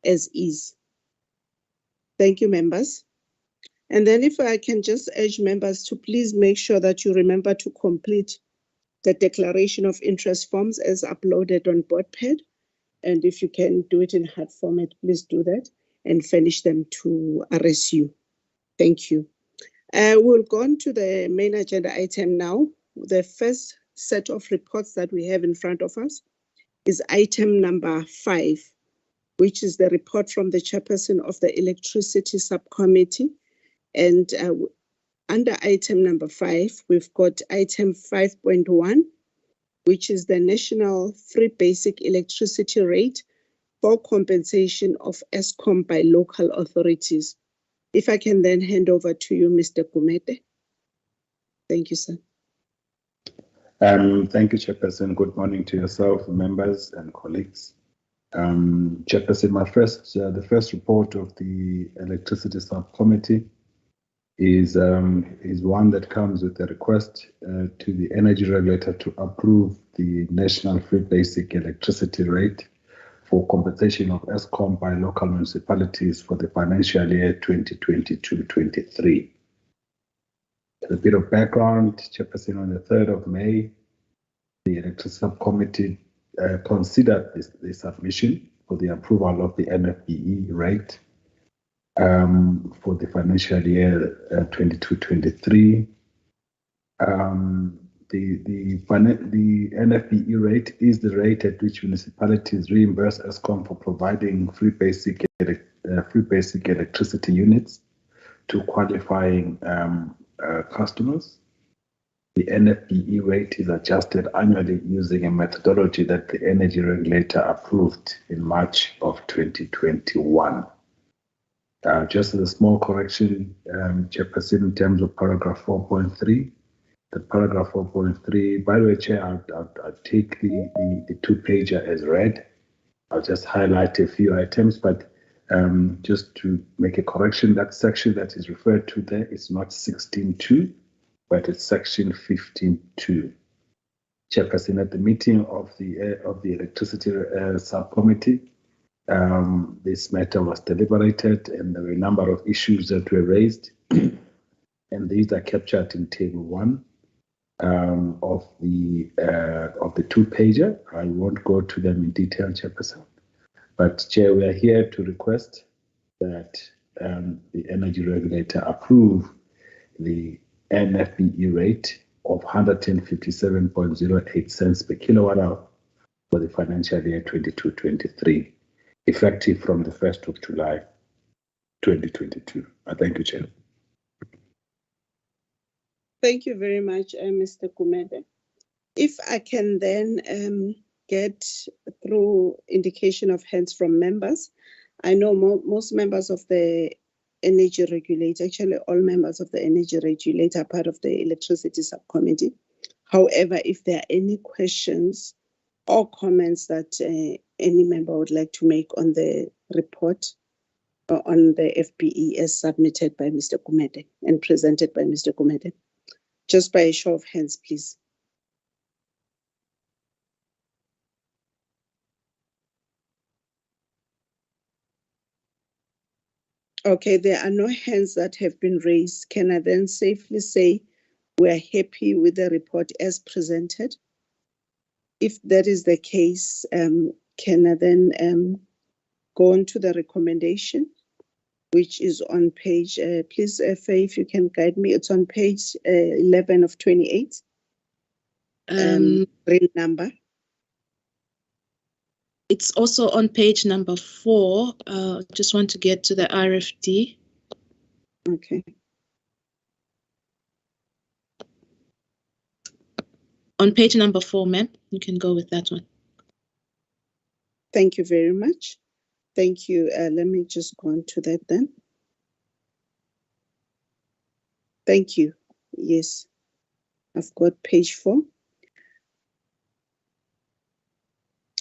as is. Thank you, members. And then if I can just urge members to please make sure that you remember to complete the declaration of interest forms as uploaded on BoardPad. And if you can do it in hard format, please do that and finish them to RSU. Thank you. We'll go on to the main agenda item now. The first set of reports that we have in front of us is item number 5, which is the report from the chairperson of the Electricity Subcommittee. And under item number 5, we've got item 5.1, which is the National Free Basic Electricity Rate for compensation of Eskom by local authorities. If I can then hand over to you, Mr. Gumede. Thank you, sir. Thank you, Chairperson. Good morning to yourself, members and colleagues. Chairperson, the first report of the Electricity Subcommittee is one that comes with a request to the Energy Regulator to approve the National Free Basic Electricity Rate for compensation of Eskom by local municipalities for the financial year 2022-23. A bit of background, Chairperson, on the 3rd of May, the Electricity Subcommittee considered the submission for the approval of the NFBE rate for the financial year 22-23. The NFBE rate is the rate at which municipalities reimburse Eskom for providing free basic electricity units to qualifying customers. The NFBE rate is adjusted annually using a methodology that the Energy Regulator approved in March of 2021. Just as a small correction, Chairperson, in terms of paragraph 4.3, the paragraph 4.3, by the way, Chair, I'll take the two-pager as read. I'll just highlight a few items, but just to make a correction, that section that is referred to there is not 16.2, but it's section 15.2. Chairperson, at the meeting of the Electricity Subcommittee, this matter was deliberated, and there were a number of issues that were raised, and these are captured in Table 1 of the two-pager. I won't go to them in detail, Chairperson, but Chair, we are here to request that the Energy Regulator approve the NFBE rate of 157.08 cents per kilowatt hour for the financial year 22-23, effective from the 1st of July 2022. I thank you, Chair. Thank you very much, Mr. Gumede. If I can then get through indication of hands from members. I know most members of the Energy Regulator, actually all members of the Energy Regulator are part of the Electricity Subcommittee. However, if there are any questions or comments that any member would like to make on the report or on the FBE as submitted by Mr. Gumede and presented by Mr. Gumede, just by a show of hands, please. Okay, there are no hands that have been raised. Can I then safely say we are happy with the report as presented? If that is the case, can I then go on to the recommendation, which is on page, please, Faye, if you can guide me, it's on page 11 of 28. Real number. It's also on page number 4. Just want to get to the RFD. Okay. On page number 4, ma'am, you can go with that one. Thank you very much. Thank you. Let me just go on to that then. Thank you. Yes, I've got page 4.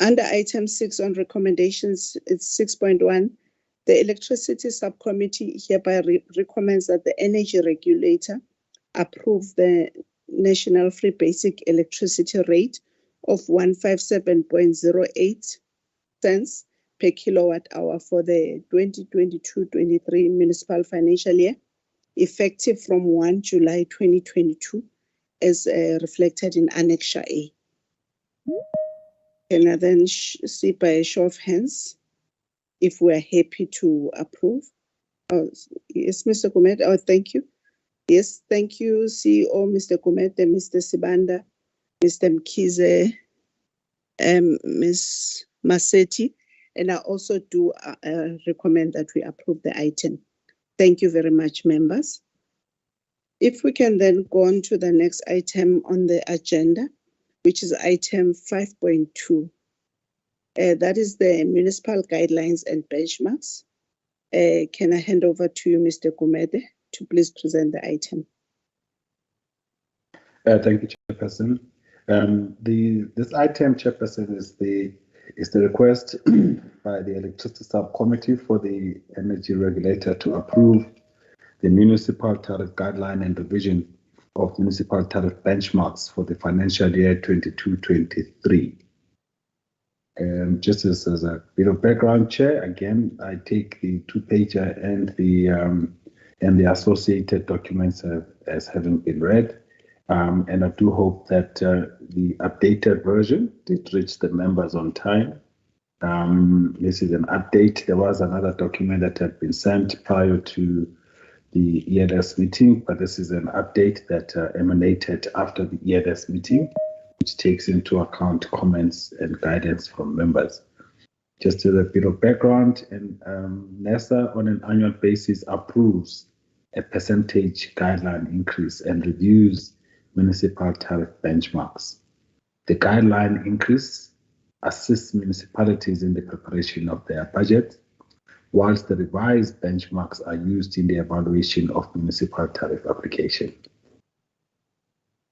Under item 6 on recommendations, it's 6.1. The Electricity Subcommittee hereby recommends that the Energy Regulator approve the National Free Basic Electricity Rate of 157.08 cents per kilowatt hour for the 2022-23 municipal financial year, effective from 1 July 2022, as reflected in Annexure A. Can I then see by a show of hands if we're happy to approve? Oh, yes, Mr. Gumede. Oh, thank you. Yes, thank you, CEO, Mr. Gumede, Mr. Sibanda, Mr. Mkize, Ms. Maseti, and I also do recommend that we approve the item. Thank you very much, members. If we can then go on to the next item on the agenda, which is item 5.2. That is the municipal guidelines and benchmarks. Can I hand over to you, Mr. Gumede, to please present the item? Thank you, Chairperson. This item, Chairperson, is the request by the Electricity Subcommittee for the Energy Regulator to approve the municipal tariff guideline and revision of municipal tariff benchmarks for the financial year 22-23. Just as a bit of background, Chair, again, I take the two-pager and the associated documents as having been read. And I do hope that the updated version did reach the members on time. This is an update. There was another document that had been sent prior to the ELS meeting, but this is an update that emanated after the ELS meeting, which takes into account comments and guidance from members. Just as a bit of background, and NERSA on an annual basis approves a percentage guideline increase and reviews municipal tariff benchmarks. The guideline increase assists municipalities in the preparation of their budget, whilst the revised benchmarks are used in the evaluation of municipal tariff application.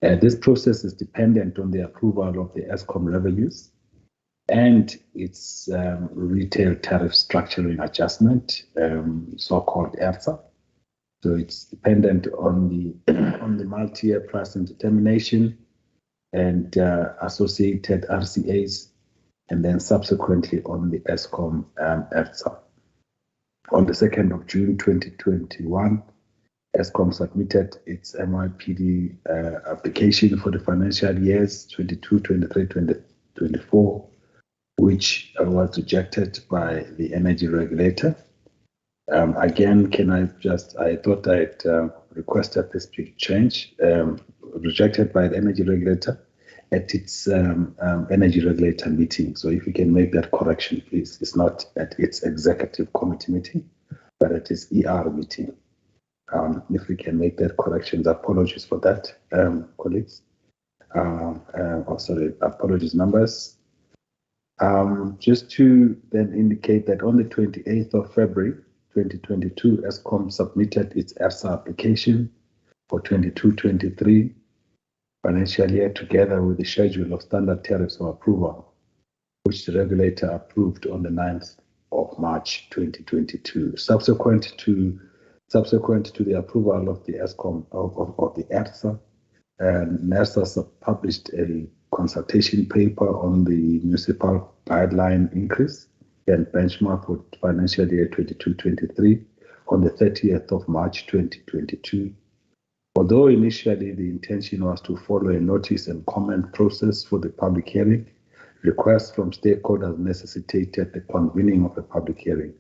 This process is dependent on the approval of the ESCOM revenues and its retail tariff structuring adjustment, so-called ERSA. So it's dependent on the multi-year pricing determination and associated RCAs, and then subsequently on the ESCOM ERSA. On the 2nd of June 2021, ESCOM submitted its MYPD application for the financial years 22, 23, 24, which was rejected by the Energy Regulator. Again, I thought I'd requested this change, rejected by the Energy Regulator at its Energy Regulator meeting. So if you can make that correction, please. It's not at its Executive Committee meeting, but at its ER meeting. If we can make that correction, apologies for that, colleagues. Apologies, members. Just to then indicate that on the 28th of February, 2022, ESCOM submitted its ERSA application for 22-23 financial year together with the schedule of standard tariffs for approval, which the regulator approved on the 9th of March 2022. Subsequent to the approval of the ESCOM of the ERSA, NERSA published a consultation paper on the municipal guideline increase and benchmark for financial year 22-23 on the 30th of March 2022. Although initially the intention was to follow a notice and comment process for the public hearing, requests from stakeholders necessitated the convening of a public hearing.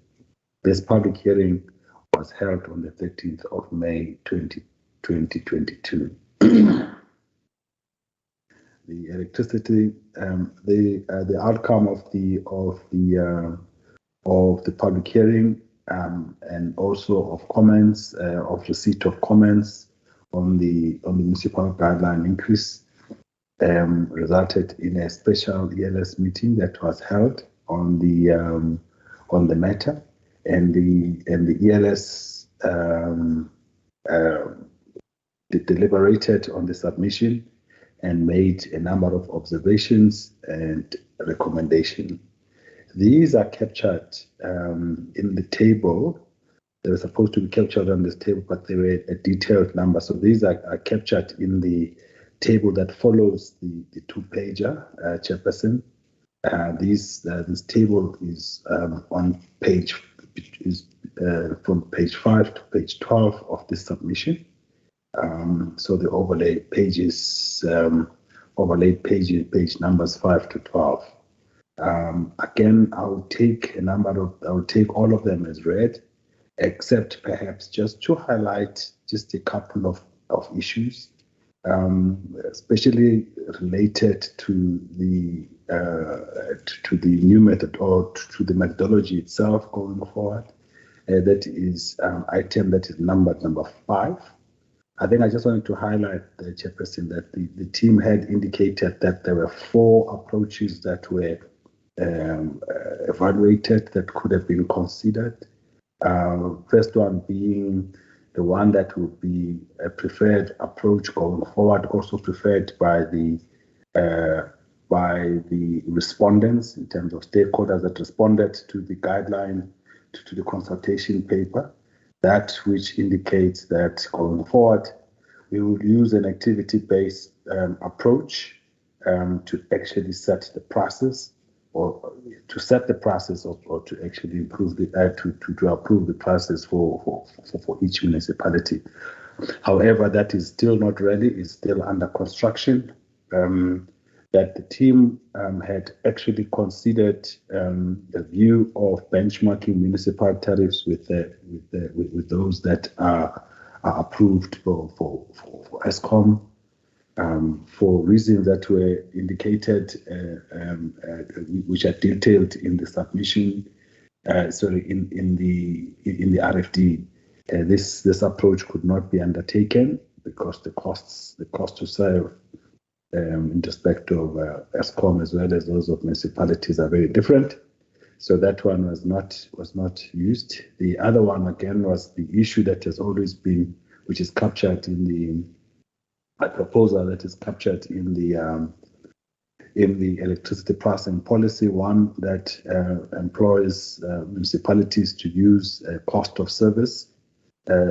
This public hearing was held on the 13th of May 2022. The electricity, the outcome of the public hearing and also of comments, of receipt of comments on the municipal guideline increase resulted in a special ELS meeting that was held on the matter, and the ELS deliberated on the submission and made a number of observations and recommendations. These are captured in the table. They were supposed to be captured on this table, but they were a detailed number. So these are captured in the table that follows the two-pager, Chairperson. This table is on page from page 5 to page 12 of the submission. So the overlay pages, page numbers 5 to 12. Again, I will take all of them as read, except perhaps just to highlight just a couple of issues, especially related to the new method or to the methodology itself going forward. That is item that is number 5. I think I just wanted to highlight, the Chairperson, that the team had indicated that there were 4 approaches that were evaluated that could have been considered. First one being the one that would be a preferred approach going forward, also preferred by the respondents in terms of stakeholders that responded to the guideline, to the consultation paper. That which indicates that going forward, we will use an activity-based approach to actually set the process, or to set the process, or to actually improve to approve the process for each municipality. However, that is still not ready; it's still under construction. That the team had actually considered the view of benchmarking municipal tariffs with those that are approved for Eskom, for reasons that were indicated, which are detailed in the submission. In the RFD, this approach could not be undertaken because the cost to serve in respect of Eskom as well as those of municipalities are very different. So that one was not used. The other one again was the issue that has always been, which is captured in the proposal that is captured in the electricity pricing policy, one that employs municipalities to use cost of service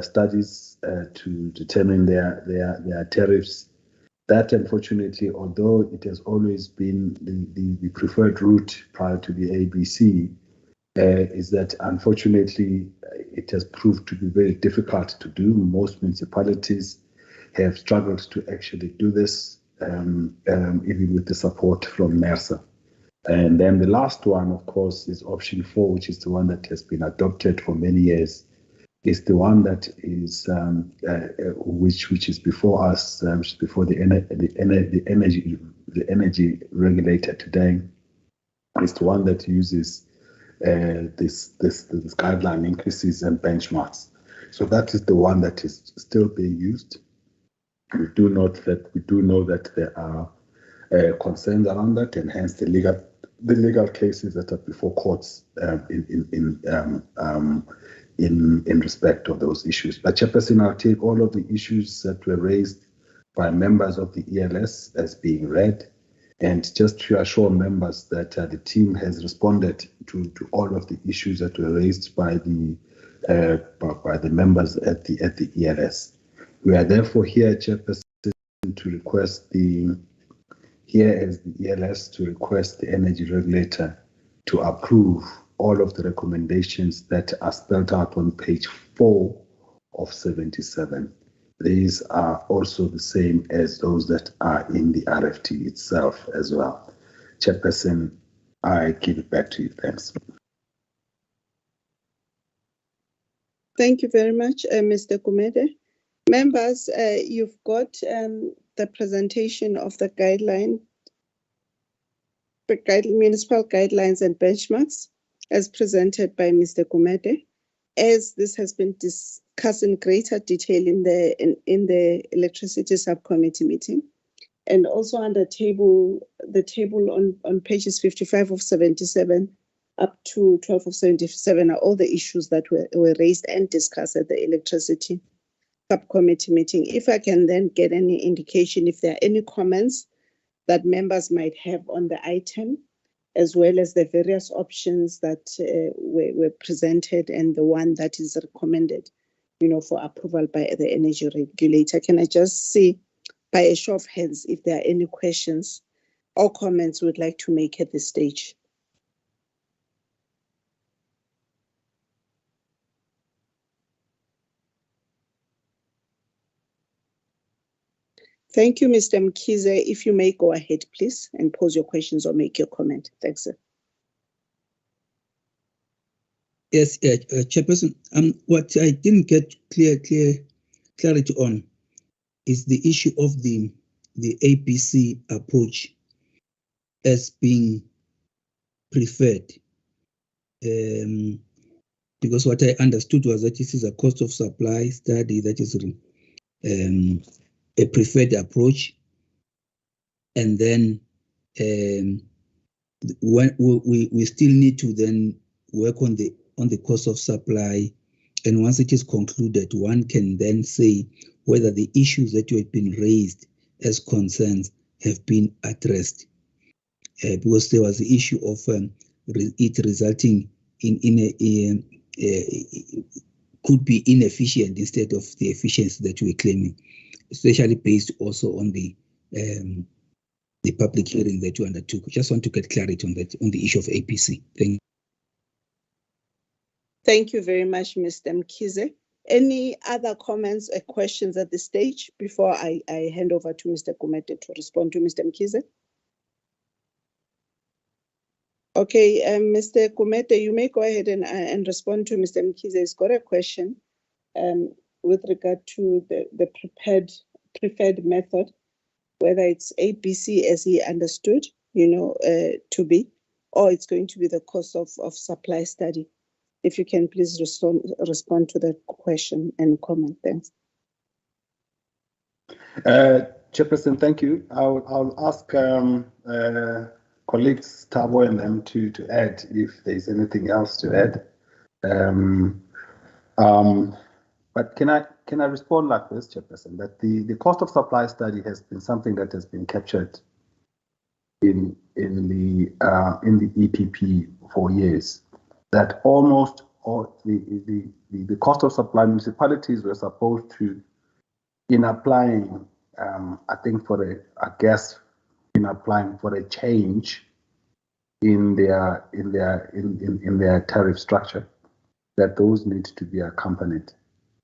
studies to determine their tariffs. That, unfortunately, although it has always been the preferred route prior to the ABC, is that unfortunately it has proved to be very difficult to do. Most municipalities have struggled to actually do this, even with the support from NERSA. And then the last one, of course, is option 4, which is the one that has been adopted for many years. Is the one that is which is before us, which is before the energy regulator today. Is the one that uses this guideline increases and benchmarks. So that is the one that is still being used. We do know that there are concerns around that, and hence the legal cases that are before courts in respect of those issues. But Chairperson, I'll take all of the issues that were raised by members of the ELS as being read, and just to assure members that the team has responded to all of the issues that were raised by the members at the ELS. We are therefore here, Chairperson, to request the ELS to request the energy regulator to approve all of the recommendations that are spelled out on page 4 of 77. These are also the same as those that are in the RFT itself as well. Chairperson, I give it back to you. Thanks. Thank you very much, Mr. Gumede. Members, you've got the presentation of the municipal guidelines and benchmarks as presented by Mr. Gumede. As this has been discussed in greater detail in the electricity subcommittee meeting, and also on the table on pages 55 of 77 up to 12 of 77 are all the issues that were raised and discussed at the electricity subcommittee meeting. If I can then get any indication if there are any comments that members might have on the item, as well as the various options that were presented and the one that is recommended, for approval by the energy regulator. Can I just see by a show of hands if there are any questions or comments we'd like to make at this stage? Thank you, Mr. Mkhize. If you may go ahead, please, and pose your questions or make your comment. Thanks, sir. Yes, Chairperson. What I didn't get clarity on is the issue of the ABC approach as being preferred. Because what I understood was that this is a cost of supply study that is a preferred approach, and then when we still need to then work on the cost of supply, and once it is concluded, one can then say whether the issues that have been raised as concerns have been addressed, because there was the issue of it resulting in could be inefficient instead of the efficiency that we're claiming, especially based also on the public hearing that you undertook. Just want to get clarity on that, on the issue of APC. Thank you. Thank you very much, Mr. Mkhize. Any other comments or questions at this stage before I hand over to Mr. Gumede to respond to Mr. Mkhize? Okay, Mr. Gumede, you may go ahead and respond to Mr. Mkhize. He's got a question with regard to the preferred method, whether it's ABC as he understood, to be, or it's going to be the cost of supply study. If you can please respond to that question and comment. Thanks. Chairperson, thank you. I'll ask colleagues Tabo and them to add if there's anything else to add. But can I respond like this, Chairperson? That the cost of supply study has been something that has been captured in the EPP for years. That almost all the cost of supply, municipalities were supposed to, in applying, in applying for a change in their tariff structure, that those need to be accompanied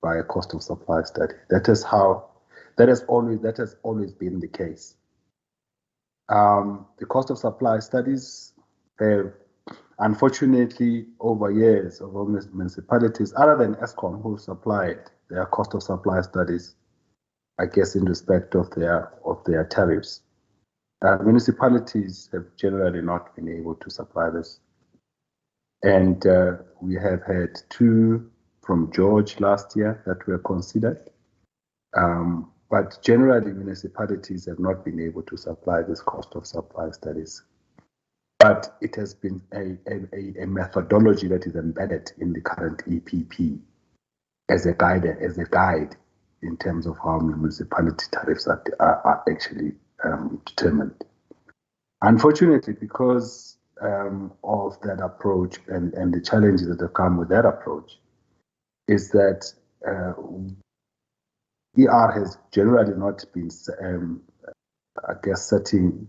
by a cost of supply study. That has always been the case. The cost of supply studies have, unfortunately, over years, of municipalities, other than Eskom, who supplied their cost of supply studies, I guess, in respect of their tariffs, municipalities have generally not been able to supply this. And we have had 2 from George last year that were considered. But generally, municipalities have not been able to supply this cost of supply studies. But it has been a methodology that is embedded in the current EPP as a guide in terms of how municipality tariffs are actually determined. Unfortunately, because of that approach and the challenges that have come with that approach, is that ER has generally not been, setting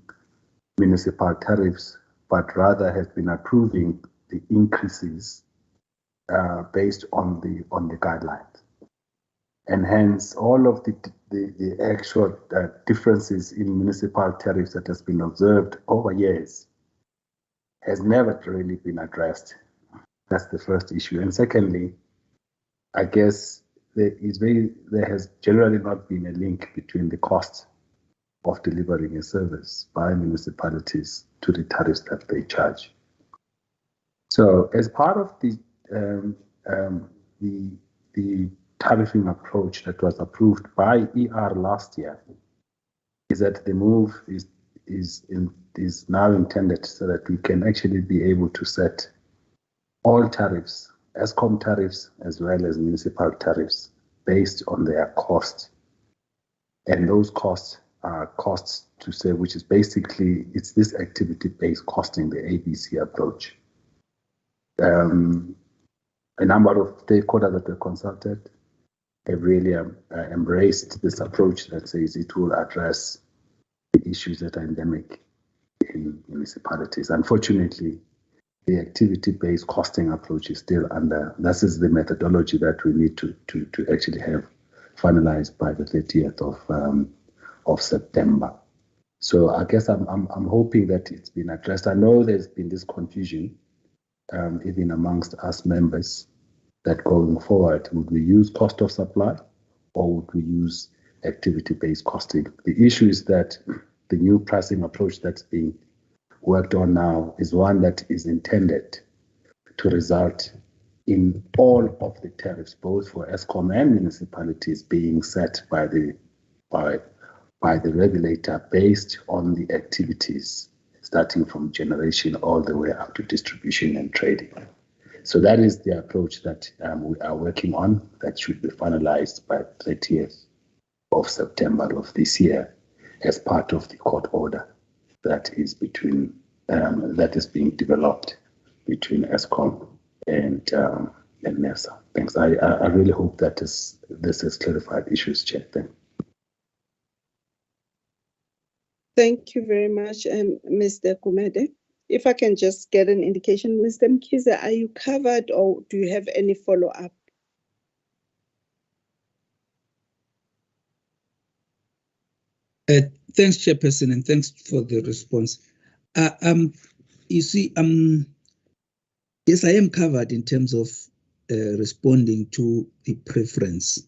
municipal tariffs, but rather has been approving the increases based on the guidelines. And hence, all of the actual differences in municipal tariffs that has been observed over years has never really been addressed. That's the first issue. And secondly, I guess there has generally not been a link between the cost of delivering a service by municipalities to the tariffs that they charge. So, as part of the tariffing approach that was approved by ER last year, is that the move is now intended so that we can actually be able to set all tariffs, Eskom tariffs as well as municipal tariffs, based on their cost. And those costs are costs to say, which is basically, it's this activity-based costing, the ABC approach. A number of stakeholders that were consulted have really embraced this approach that says it will address the issues that are endemic in municipalities. Unfortunately, the activity-based costing approach is still under, this is the methodology that we need to actually have finalized by the 30th of September. So I guess I'm hoping that it's been addressed. I know there's been this confusion even amongst us members that going forward, would we use cost of supply or would we use activity-based costing? The issue is that the new pricing approach that's being worked on now is one that is intended to result in all of the tariffs, both for Eskom and municipalities, being set by the regulator based on the activities starting from generation all the way up to distribution and trading. So that is the approach that we are working on, that should be finalized by 30th of September of this year as part of the court order that is between that is being developed between Eskom and NERSA. Thanks. I really hope that this has clarified issues, Chair. Thank you very much, Mr. Gumede. If I can just get an indication, Mr. Mkhize, are you covered or do you have any follow-up? Thanks, Chairperson, and thanks for the response. You see, yes, I am covered in terms of responding to the preference,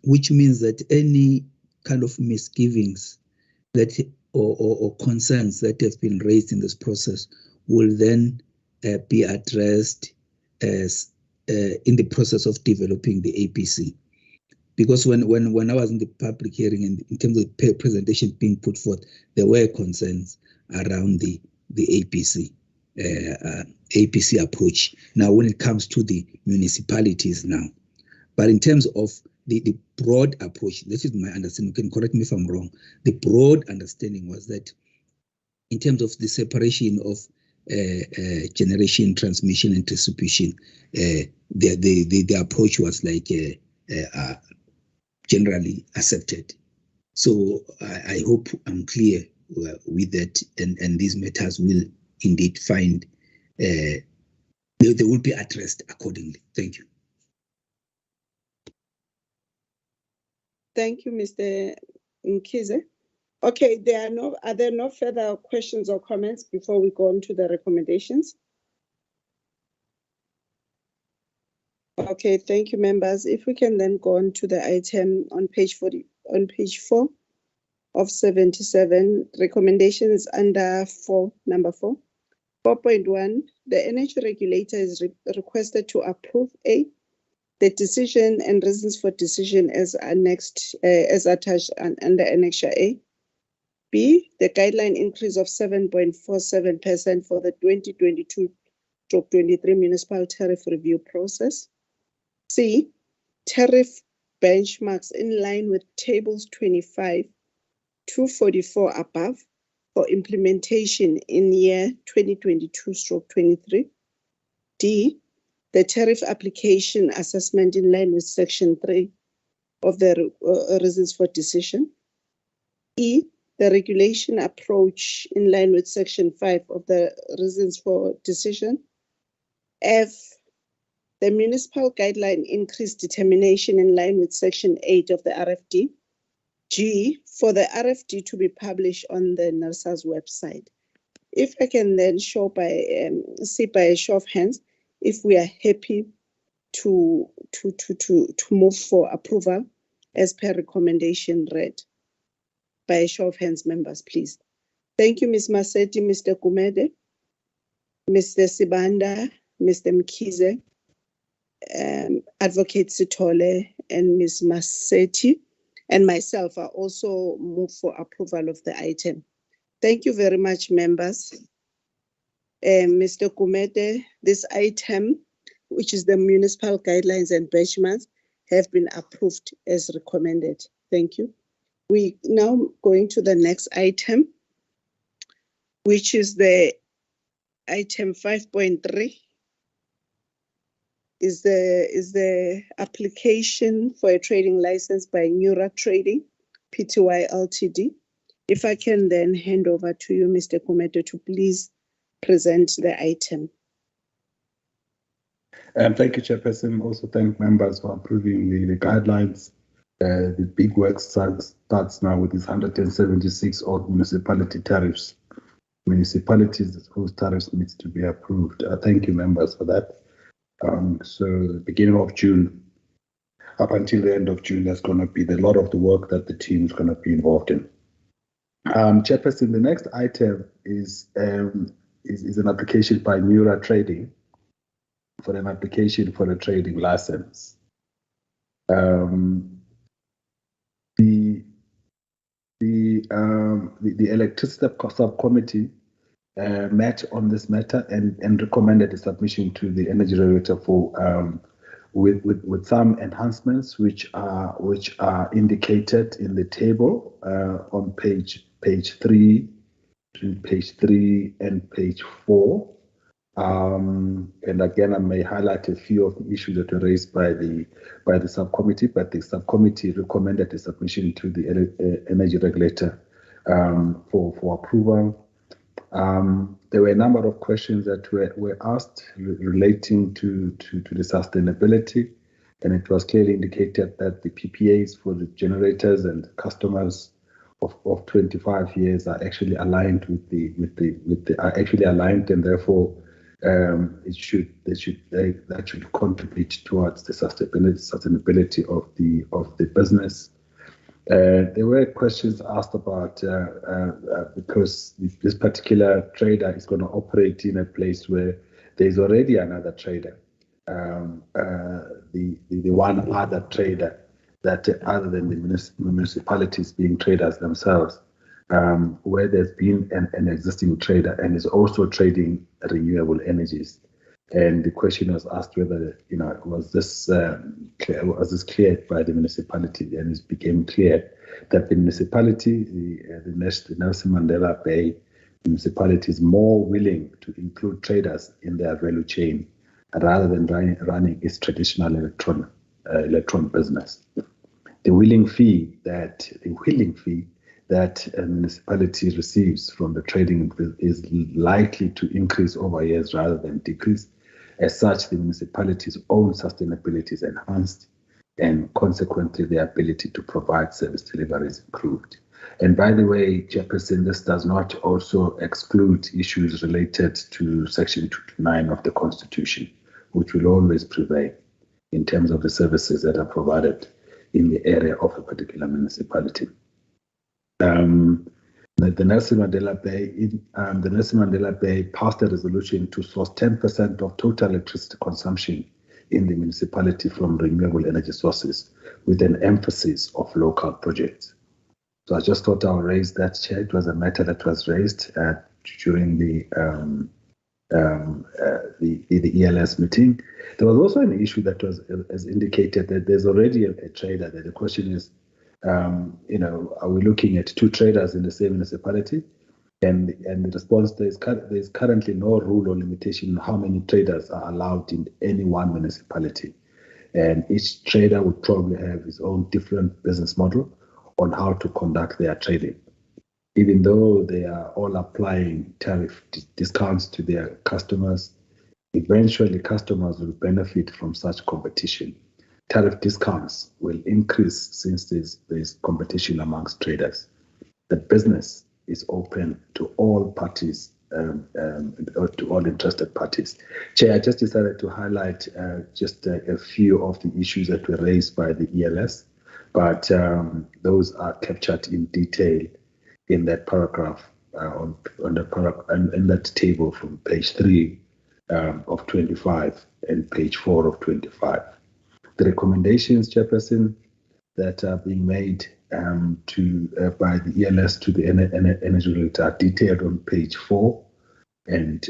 which means that any kind of misgivings that or concerns that have been raised in this process will then be addressed as in the process of developing the APC. Because when I was in the public hearing and in terms of the presentation being put forth, there were concerns around the APC approach. Now, when it comes to the municipalities now, but in terms of the broad approach, this is my understanding, you can correct me if I'm wrong, the broad understanding was that in terms of the separation of generation, transmission, and distribution, the approach was like generally accepted. So I hope I'm clear with that, and these matters will indeed find, they will be addressed accordingly. Thank you. Thank you, Mr. Mkhize. Okay, are there no further questions or comments before we go on to the recommendations? Okay, thank you, members. If we can then go on to the item on page 4 of 77, recommendations under number 4. 4.1, the energy regulator is requested to approve A, the decision and reasons for decision as annexed, as attached under Annexure A. B, the guideline increase of 7.47% for the 2022-23 municipal tariff review process. C, tariff benchmarks in line with tables 25 to 44 above for implementation in year 2022-23. D, the tariff application assessment in line with Section 3 of the reasons for decision. E, the regulation approach in line with Section 5 of the reasons for decision. F, the municipal guideline increase determination in line with Section 8 of the RFD. G, for the RFD to be published on the NERSA's website. If I can then see by a show of hands, if we are happy to move for approval as per recommendation read. By a show of hands, members, please. Thank you, Ms. Maseti, Mr. Gumede, Mr. Sibanda, Mr. Mkhize, Advocate Sithole, and Ms. Maseti, and myself are also move for approval of the item. Thank you very much, members. Mr. Gumede, this item, which is the municipal guidelines and benchmarks, have been approved as recommended. Thank you. We now going to the next item, which is the item 5.3. Is the application for a trading license by Nura Trading, Pty Ltd, If I can then hand over to you, Mr. Gumede, to please present the item. Thank you, Chairperson. Also thank members for approving the guidelines. The big work starts now with these 176 odd municipality tariffs. Municipalities whose tariffs needs to be approved. Thank you, members, for that. So beginning of June, up until the end of June, there's going to be a lot of the work that the team is going to be involved in. Chairperson, the next item is an application by Mura Trading for an application for a trading license. The electricity subcommittee met on this matter and recommended a submission to the energy regulator for with some enhancements which are indicated in the table on page 3 and page 4. And again, I may highlight a few of the issues that were raised by the subcommittee, but the subcommittee recommended a submission to the energy regulator for approval. There were a number of questions that were asked relating to the sustainability, and it was clearly indicated that the PPAs for the generators and customers of 25 years are actually aligned are actually aligned, and therefore that should contribute towards the sustainability of the business. There were questions asked about because this particular trader is going to operate in a place where there's already another trader, the one other trader that other than the municipalities being traders themselves, where there's been an existing trader and is also trading renewable energies. And the question was asked whether, was this cleared by the municipality, and it became clear that the municipality, the Nelson Mandela Bay municipality, is more willing to include traders in their value chain rather than running its traditional electron business. The willing fee that a municipality receives from the trading is likely to increase over years rather than decrease. As such, the municipality's own sustainability is enhanced, and consequently, the ability to provide service delivery is improved. And by the way, Chairperson, this does not also exclude issues related to Section 229 of the Constitution, which will always prevail in terms of the services that are provided in the area of a particular municipality. The Nelson Mandela Bay passed a resolution to source 10% of total electricity consumption in the municipality from renewable energy sources, with an emphasis of local projects. So I just thought I'll raise that, Chair. It was a matter that was raised during the ELS meeting. There was also an issue that was as indicated that there's already a trader there. The question is, are we looking at two traders in the same municipality? And the response, there's currently no rule or limitation on how many traders are allowed in any one municipality. And each trader would probably have his own different business model on how to conduct their trading. Even though they are all applying tariff discounts to their customers, eventually customers will benefit from such competition. Tariff discounts will increase since there's competition amongst traders. The business is open to all parties, to all interested parties. Chair, I just decided to highlight just a few of the issues that were raised by the ELS, but those are captured in detail in that paragraph, in that table from page 3 of 25 and page 4 of 25. The recommendations, Chairperson, that are being made by the ELS to the energy regulator are detailed on page 4 and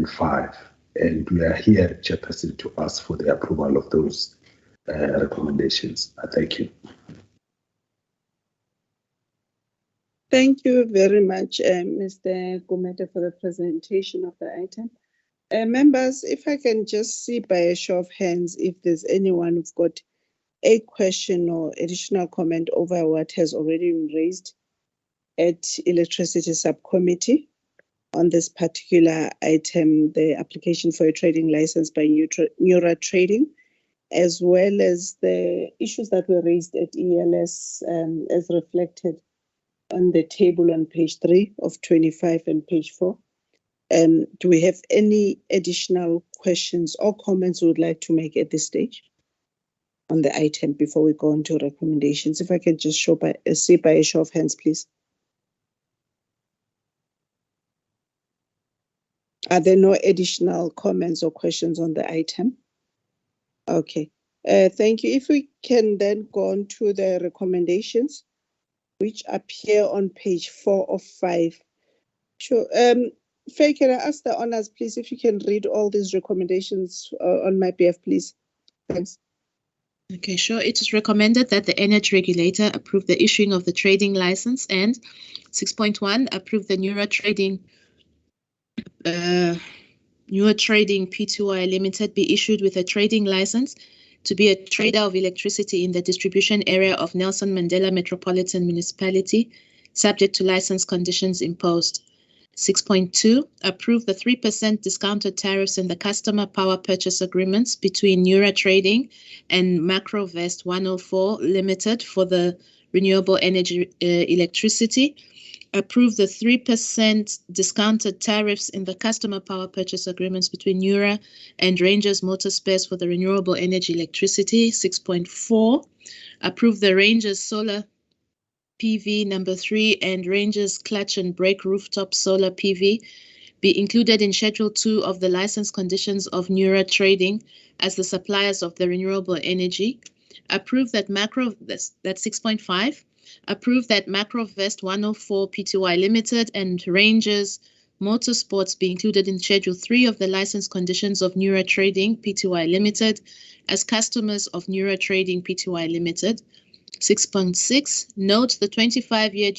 5. And we are here, Chairperson, to ask for the approval of those recommendations. Thank you. Thank you very much, Mr. Gumede, for the presentation of the item. Members, if I can just see by a show of hands if there's anyone who's got a question or additional comment over what has already been raised. at Electricity Subcommittee on this particular item, the application for a trading license by Neura Trading, as well as the issues that were raised at ELS as reflected on the table on page 3 of 25 and page 4. Do we have any additional questions or comments we would like to make at this stage on the item before we go on to recommendations? If I can just see by a show of hands, please. Are there no additional comments or questions on the item? Okay, thank you. If we can then go on to the recommendations, which appear on page 4 of 5. Sure. Faye, can I ask the honors, please, if you can read all these recommendations on my behalf, please? Thanks. Okay, sure. It is recommended that the Energy Regulator approve the issuing of the trading license, and 6.1, approve the Neura Trading Pty Limited be issued with a trading license to be a trader of electricity in the distribution area of Nelson Mandela Metropolitan Municipality, subject to license conditions imposed. 6.2, approve the 3% discounted tariffs in the customer power purchase agreements between Neura Trading and Macrovest 104 Limited for the renewable energy electricity. Approve the 3% discounted tariffs in the customer power purchase agreements between Neura and Rangers Motor Spares for the renewable energy electricity. 6.4, approve the Rangers Solar PV number 3 and Rangers Clutch and Brake Rooftop Solar PV be included in Schedule 2 of the license conditions of Neura Trading as the suppliers of the renewable energy. Approve that that's 6.5. Approve that Macrovest 104 Pty Limited and Rangers Motorsports be included in Schedule 3 of the license conditions of Neura Trading Pty Limited as customers of Neura Trading Pty Limited. 6.6, note the 25-year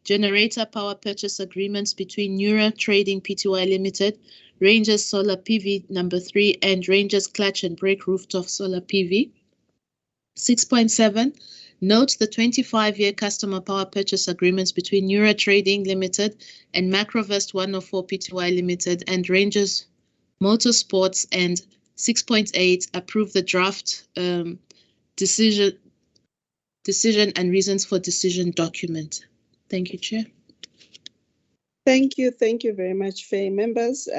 generator power purchase agreements between Neura Trading Pty Limited, Rangers Solar PV number 3, and Rangers Clutch and Brake Rooftop Solar PV. 6.7, note the 25-year customer power purchase agreements between Neura Trading Limited and Macrovest 104 Pty Limited and Rangers Motorsports. And 6.8, approve the draft decision and reasons for decision document. Thank you, Chair. Thank you very much, Faye. Members,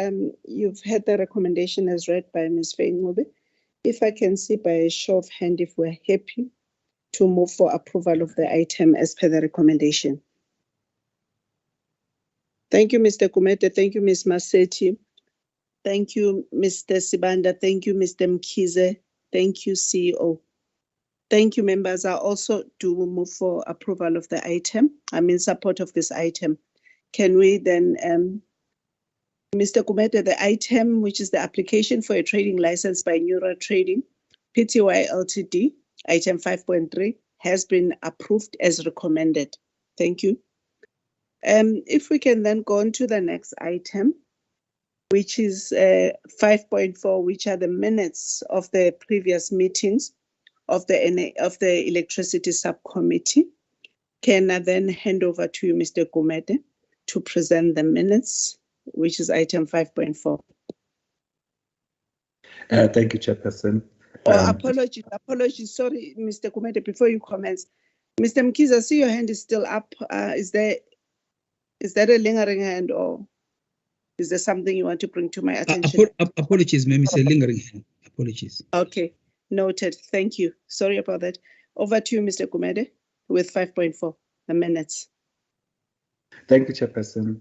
you've had the recommendation as read by Ms. Faye Ngube. If I can see by a show of hand if we're happy to move for approval of the item as per the recommendation. Thank you, Mr. Kumete. Thank you, Ms. Maseti. Thank you, Mr. Sibanda. Thank you, Mr. Mkhize. Thank you, CEO. Thank you, members. I also do move for approval of the item. I'm in support of this item. Can we then, Mr. Kumete, the item, which is the application for a trading license by Neura Trading, Pty Ltd, item 5.3, has been approved as recommended. Thank you. If we can then go on to the next item, which is 5.4, which are the minutes of the previous meetings of the Electricity Subcommittee. Can I then hand over to you, Mr. Kumete, to present the minutes, which is item 5.4. Thank you, Chairperson. Apologies. Sorry, Mr. Kumete, before you commence. Mr. Mkhize, I see your hand is still up. Is that a lingering hand, or is there something you want to bring to my attention? Apologies, ma'am. It's a lingering hand. Apologies. Okay, noted. Thank you. Sorry about that. Over to you, Mr. Kumete, with 5.4, the minutes. Thank you, Chairperson.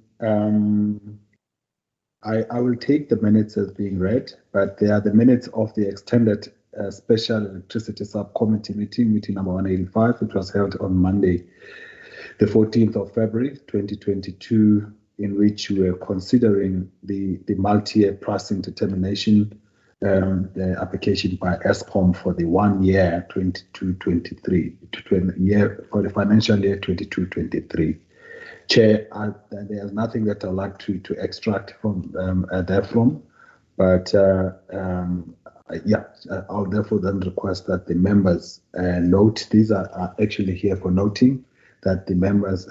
I will take the minutes as being read, but they are the minutes of the extended Special Electricity Subcommittee meeting number 185, which was held on Monday, the 14th of February, 2022, in which we were considering the multi-year pricing determination, the application by ESCOM for the 1 year 22-23 for the financial year 22-23. Chair, there's nothing that I'd like to extract from therefrom, but I'll therefore then request that the members note. These are actually here for noting that the members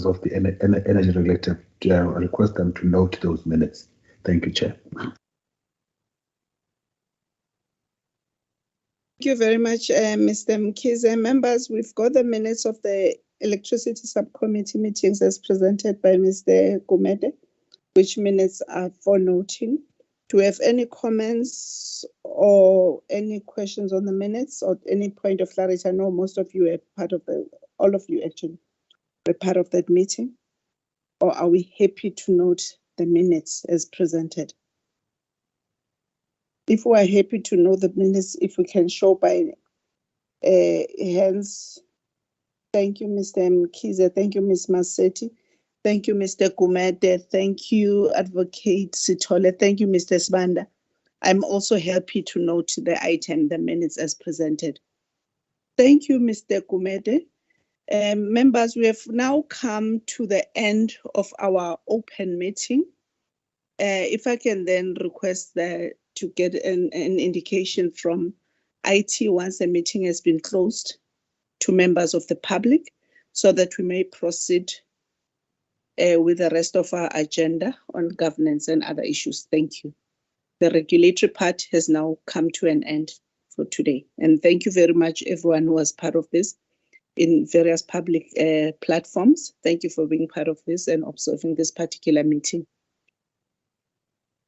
of the energy regulator request them to note those minutes. Thank you, Chair. Thank you very much, Mr. Mkhize. Members, we've got the minutes of the Electricity Subcommittee meetings as presented by Mr. Gumede, which minutes are for noting. Do we have any comments or any questions on the minutes or any point of clarity? I know most of you are part of all of you actually were part of that meeting. Or are we happy to note the minutes as presented? If we are happy to know the minutes, if we can show by hands. Thank you, Mr. Mkhize. Thank you, Ms. Masetti. Thank you, Mr. Gumede. Thank you, Advocate Sithole. Thank you, Mr. Sibanda. I'm also happy to note the item, the minutes as presented. Thank you, Mr. Gumede. Members, we have now come to the end of our open meeting. If I can then request to get an indication from IT once the meeting has been closed to members of the public so that we may proceed with the rest of our agenda on governance and other issues. Thank you. The regulatory part has now come to an end for today. And thank you very much, everyone who was part of this in various public platforms. Thank you for being part of this and observing this particular meeting.